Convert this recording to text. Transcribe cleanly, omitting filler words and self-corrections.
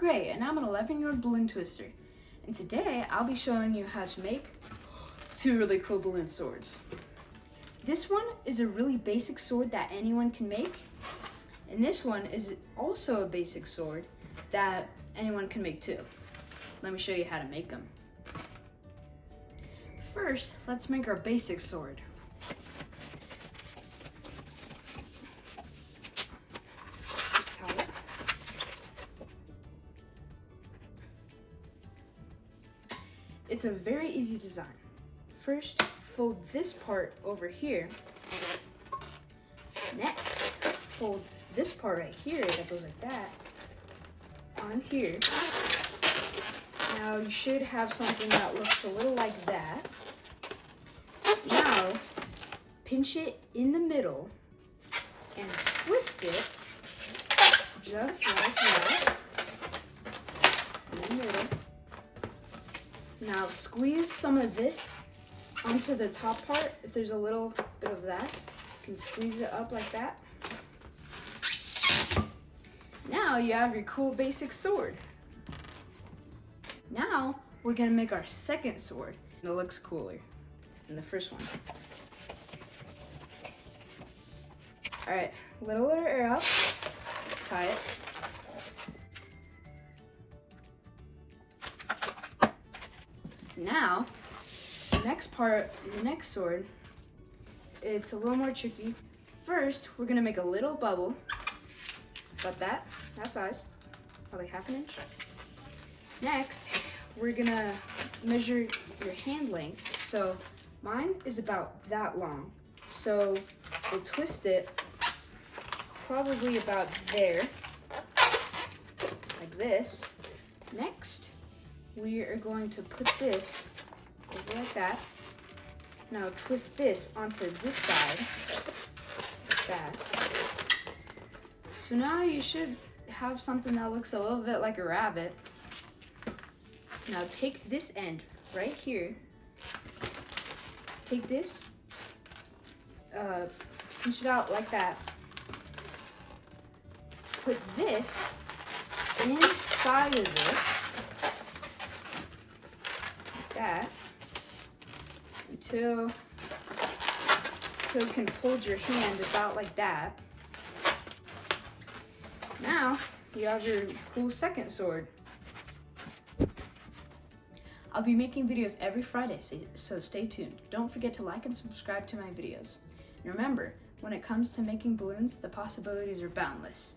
Gray and I'm an 11-year-old balloon twister. And today I'll be showing you how to make two really cool balloon swords. This one is a really basic sword that anyone can make. And this one is also a basic sword that anyone can make too. Let me show you how to make them. First, let's make our basic sword. It's a very easy design. First, fold this part over here. Next, fold this part right here that goes like that on here. Now you should have something that looks a little like that. Now, pinch it in the middle and twist it just like that in the middle. Now squeeze some of this onto the top part. If there's a little bit of that, you can squeeze it up like that. Now you have your cool basic sword. Now we're gonna make our second sword. It looks cooler than the first one. All right, let a little air out, tie it. Now, the next part, the next sword, it's a little more tricky. First, we're gonna make a little bubble, about that size, probably half an inch. Next, we're gonna measure your hand length. So mine is about that long. So we'll twist it probably about there, like this. Next, we are going to put this over like that. Now twist this onto this side, like that. So now you should have something that looks a little bit like a rabbit. Now take this end right here. Take this, pinch it out like that. Put this inside of it, like that, until you can hold your hand about like that. Now you have your cool second sword. I'll be making videos every Friday, so stay tuned. Don't forget to like and subscribe to my videos. And remember, when it comes to making balloons, the possibilities are boundless.